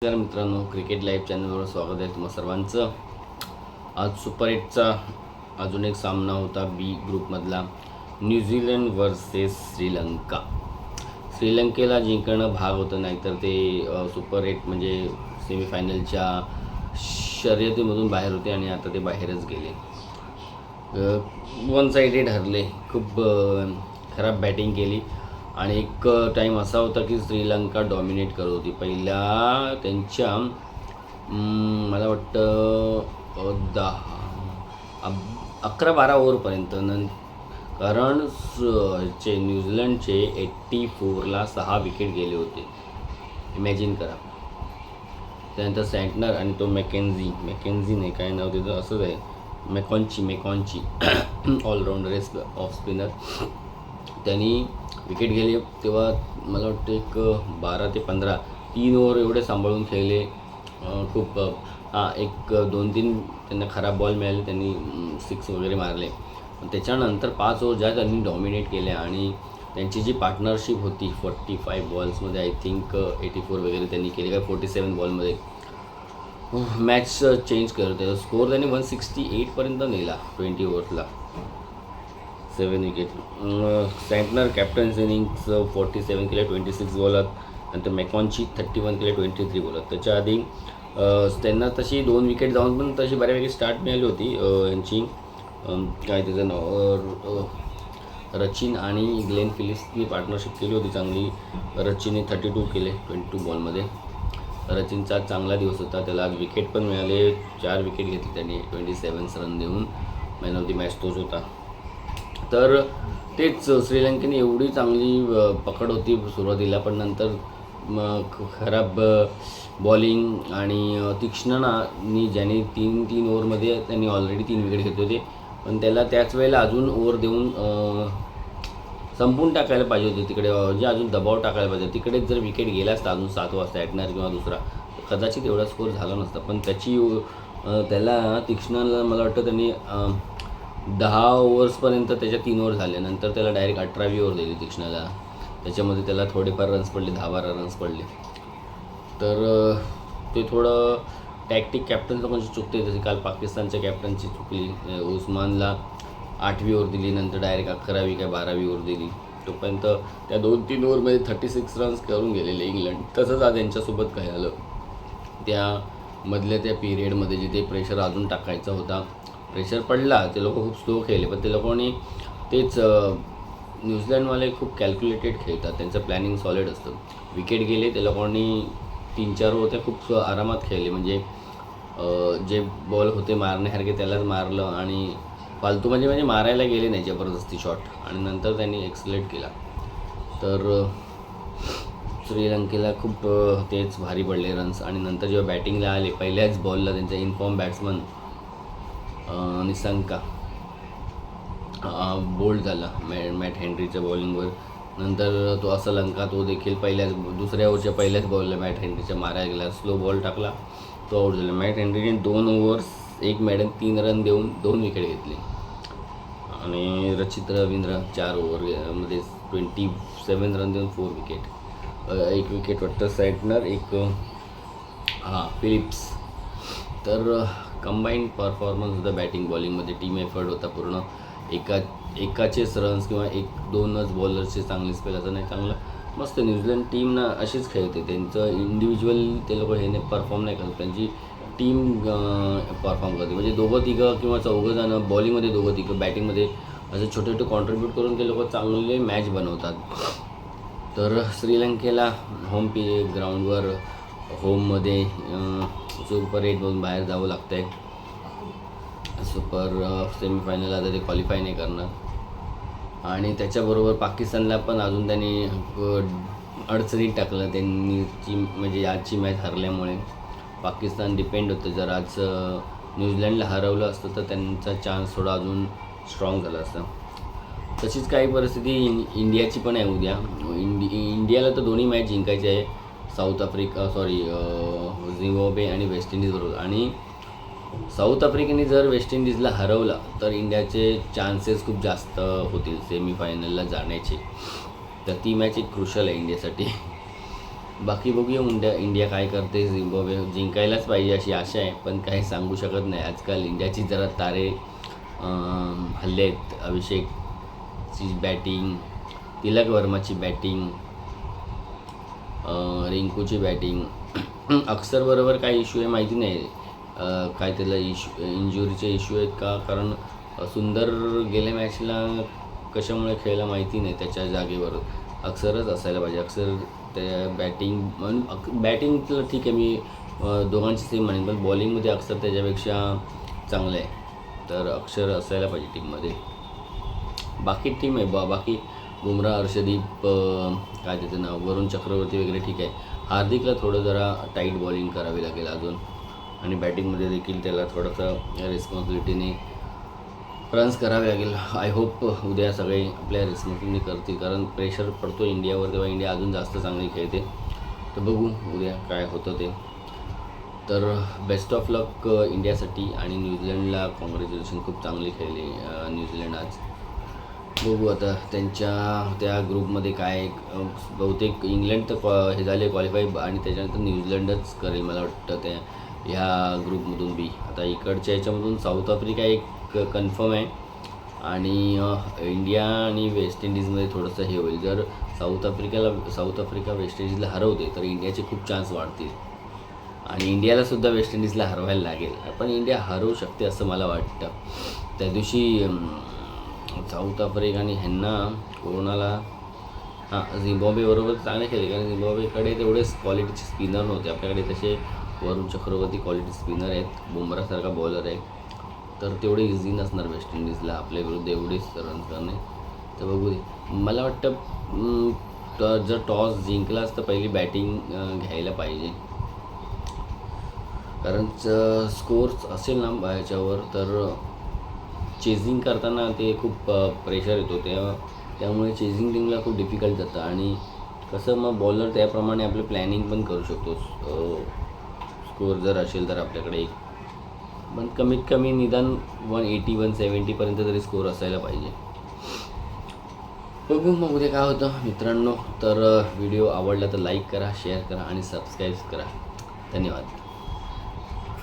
नमस्कार मित्रांनो, cricket live चॅनलवर स्वागत आहे तुम्हा सर्वांचं. आज सुपर 8चा अजून एक सामना होता बी ग्रुपमधला, न्यूझीलंड वर्सेस श्रीलंका. श्रीलंकेला जिंकणं भाग होतं, नाहीतर ते सुपर 8 म्हणजे सेमीफायनलच्या शर्यतीमधून बाहेर होते आणि आता ते बाहेरच गेले. वन साइडेड हरले. खूप खराब बॅटिंग केली आणि एक टाईम असा होता की श्रीलंका डॉमिनेट करत होती. पहिल्या त्यांच्या मला वाटतं 11-12 ओव्हरपर्यंत कारण न्यूझीलंडचे 84ला 6 विकेट गेले होते. इमॅजिन करा. त्यानंतर सँटनर आणि तो मॅकेन्झी नाही, काय नाव त्याचं असंच आहे, मेकॉन्ची ऑलराऊंडर ऑफ स्पिनर, त्यांनी विकेट गेले. तेव्हा मला वाटतं एक 12 ते 15 3 ओव्हर एवढे सांभाळून खेळले. खूप एक 2-3 त्यांना खराब बॉल मिळाले, त्यांनी 6 वगैरे मारले. त्याच्यानंतर 5 ओव्हर ज्या त्यांनी डॉमिनेट केले आणि त्यांची जी पार्टनरशिप होती 45 बॉल्समध्ये आय थिंक 84 वगैरे त्यांनी केले, काय 47 बॉलमध्ये मॅच चेंज करत होते. स्कोअर त्यांनी 168पर्यंत नेला 20 ओव्हर्सला, 7 विकेट. सँटनर कॅप्टन्स इनिंग्स 47 केले 26 बॉलात, नंतर मॅकॉन्ची 31 केले 23 बॉलात. त्याच्या आधी त्यांना तशी 2 विकेट जाऊन पण तशी बऱ्यापैकी स्टार्ट मिळाली होती. यांची काय त्याचं नाव, रचिन आणि ग्लेन फिलिप्सनी पार्टनरशिप केली होती चांगली. रचिनने 32 केले 22 बॉलमध्ये. रचिनचा चांगला दिवस होता, त्याला आज विकेट पण मिळाले. 4 विकेट घेतली त्यांनी 27 रन देऊन. मॅन ऑफ द मॅच तोच होता. तर तेच श्रीलंकेने एवढी चांगली पकड होती सुरुवातीला, पण नंतर खराब बॉलिंग आणि तीक्ष्णनी ज्याने 3 ओव्हरमध्ये त्यांनी ऑलरेडी 3 विकेट घेतले होते, पण त्याला त्याच वेळेला अजून ओव्हर देऊन संपून टाकायला पाहिजे होते. तिकडे जे अजून दबाव टाकायला पाहिजे. तिकडेच जर विकेट गेला असता अजून 7 वाजता ॲटनर किंवा दुसरा, कदाचित एवढा स्कोअर झाला नसता. पण त्याला तीक्ष्णला मला वाटतं त्यांनी 10 ओव्हर्सपर्यंत त्याच्या 3 ओव्हर झाले, नंतर त्याला डायरेक्ट 18वी ओव्हर दिली तीक्ष्णला. त्याच्यामध्ये त्याला थोडेफार रन्स पडले, 10-12 रन्स पडले. तर ते थोडं टॅक्टिक कॅप्टनचं पण चुकते. जसे काल पाकिस्तानच्या कॅप्टनची चुकली. उस्मानला 8वी ओव्हर दिली, नंतर डायरेक्ट 11वी काय 12वी ओव्हर दिली. तोपर्यंत त्या 2-3 ओव्हरमध्ये 36 रन्स करून गेलेले इंग्लंड. तसंच आज यांच्यासोबत काय झालं, त्या पिरियडमध्ये जिथे प्रेशर अजून टाकायचा होता, प्रेशर पडला. ते लोक खूप स्लो खेळले, पण ते लोकांनी तेच न्यूझीलंडवाले खूप कॅल्क्युलेटेड खेळतात, त्यांचं प्लॅनिंग सॉलिड असतं. विकेट गेले, ते लोकांनी 3-4 ओव्हर ते खूप आरामात खेळले. म्हणजे जे बॉल होते मारण्यासारखे त्यालाच मारलं आणि फालतू म्हणजे मारायला गेले नाही जबरदस्ती शॉट, आणि नंतर त्यांनी एक्सलेट केला. तर श्रीलंकेला खूप तेच भारी पडले रन्स. आणि नंतर जेव्हा बॅटिंगला आले, पहिल्याच बॉलला त्यांचा इन्फॉर्म बॅट्समन निसंका बोल्ड झाला मॅट हेनरीच्या बॉलिंगवर. नंतर तो असलंका, तो देखील दुसऱ्या ओव्हरच्या पहिल्याच बॉलला मॅट हेनरीच्या मारायला गेला, स्लो बॉल टाकला, तो आऊट झाला. मॅट हेनरीने 2 ओव्हर्स 1 मॅडन 3 रन देऊन 2 विकेट घेतले. आणि रचित रवींद्र 4 ओव्हरमध्ये 27 रन देऊन 4 विकेट. 1 विकेट वाटतं सँटनर, एक फिलिप्स. तर कंबाईंड परफॉर्मन्स होता बॅटिंग बॉलिंगमध्ये, टीम एफर्ट होता पूर्ण. एकाचेच रन्स किंवा 1-2च बॉलरचे चांगले स्पेल असं नाही, चांगलं मस्त न्यूझीलंड टीम ना अशीच खेळते. त्यांचं इंडिव्हिज्युअल ते लोक हे परफॉर्म नाही करत, त्यांची टीम परफॉर्म करते. म्हणजे 2-3 किंवा 4 जण बॉलिंगमध्ये, 2-3 बॅटिंगमध्ये असे छोटे कॉन्ट्रीब्यूट करून ते लोक चांगले मॅच बनवतात. तर श्रीलंकेला ग्राउंडवर होममध्ये सुपर 8मधून बाहेर जावं लागतं आहे. सेमीफायनल आता ते क्वालिफाय नाही करणार. आणि त्याच्याबरोबर पाकिस्तानला पण अजून त्यांनी अडचणीत टाकलं त्यांनी. म्हणजे आजची मॅच हरल्यामुळे पाकिस्तान डिपेंड होतं. जर आज न्यूझीलंडला हरवलं असतं तर त्यांचा चान्स थोडा अजून स्ट्रॉंग झाला असता. तशीच काही परिस्थिती इंडियाची पण आहे उद्या. इंडियाला तर दोन्ही मॅच जिंकायचे आहे, झिम्बाब्वे आणि वेस्ट इंडिज बरोबर. आणि साऊथ आफ्रिकेने जर वेस्ट इंडिजला हरवला तर इंडियाचे चान्सेस खूप जास्त होतील सेमीफायनलला जाण्याचे. तर ती मॅच एक क्रुशल आहे इंडियासाठी. बाकी बघूया इंडिया काय करते. झिम्बाब्वे जिंकायलाच पाहिजे अशी आशा आहे, पण काही सांगू शकत नाही. आजकाल इंडियाची जरा तारे हल्ले आहेत. अभिषेकची बॅटिंग, तिलक वर्माची बॅटिंग, रिंकूची बॅटिंग. अक्षरबरोबर काय इश्यू आहे माहिती नाही. काय त्याला इंजुरीचे इश्यू आहेत का? कारण सुंदर गेल्या मॅचला कशामुळे खेळला माहिती नाही. त्याच्या जागेवर अक्षरच असायला पाहिजे. अक्षर त्या बॅटिंग तर ठीक आहे, मी दोघांची सेम म्हणेन, पण बॉलिंगमध्ये अक्षर त्याच्यापेक्षा चांगलं आहे. तर अक्षर असायला पाहिजे टीममध्ये. बाकी टीम आहे बाकी बुमराह, हर्षदीप, काय त्याचं नाव, वरुण चक्रवर्ती वगैरे ठीक आहे. हार्दिकला थोडं जरा टाईट बॉलिंग करावी लागेल अजून, आणि बॅटिंगमध्ये देखील त्याला थोडंसं रिस्पॉन्सिबिलिटीने रन्स करावे लागेल. आय होप उद्या सगळे आपल्या रिस्पॉन्सिबिलिटी करतील, कारण प्रेशर पडतो इंडियावर, तेव्हा इंडिया अजून जास्त चांगली खेळते. तर बघू उद्या काय होतं ते. तर बेस्ट ऑफ लक इंडियासाठी. आणि न्यूझीलंडला कॉंग्रॅच्युलेशन, खूप चांगली खेळली न्यूझीलंड आज. बघू आता त्यांच्या त्या ग्रुपमध्ये काय. बहुतेक इंग्लंड तर हे झाले क्वालिफाय, आणि त्याच्यानंतर न्यूझीलंडच करेल मला वाटतं त्या ह्या ग्रुपमधून बी. आता इकडच्या ह्याच्यामधून साऊथ आफ्रिका एक कन्फर्म आहे, आणि इंडिया आणि वेस्ट इंडिजमध्ये थोडंसं हे होईल. जर साऊथ आफ्रिका वेस्ट इंडिजला हरवते तर इंडियाचे खूप चान्स वाढतील, आणि इंडियालासुद्धा वेस्ट इंडिजला हरवायला लागेल. पण इंडिया हरवू शकते असं मला वाटतं. त्या दिवशी साऊथ आफ्रिकाने ह्यांना कोरोनाला झिम्बाब्वेबरोबर चांगले खेळले, कारण झिम्बाब्वेकडे तेवढेच क्वालिटीचे स्पिनर नव्हते. आपल्याकडे तसे वरुण चक्रवर्ती क्वालिटी स्पिनर आहेत, बुमरासारखा बॉलर आहे, तर तेवढे इझी नसणार वेस्ट इंडिजला आपल्याविरुद्ध एवढेच रन करणे. तर बघू दे. मला वाटतं जर टॉस जिंकलाच तर पहिली बॅटिंग घ्यायला पाहिजे, कारण स्कोर्स असेल ना ह्याच्यावर तर चेझिंग करताना ते खूप प्रेशर येतो, त्यामुळे चेझिंग टीमला खूप डिफिकल्ट जातं. आणि कसं मग बॉलर त्याप्रमाणे आपलं प्लॅनिंग पण करू शकतो. स्कोअर जर असेल तर आपल्याकडे पण कमीत कमी निदान 180 170पर्यंत तरी स्कोअर असायला पाहिजे. बघू मग उद्या काय होतं मित्रांनो. तर व्हिडिओ आवडला तर लाईक करा, शेअर करा आणि सबस्क्राईब करा. धन्यवाद.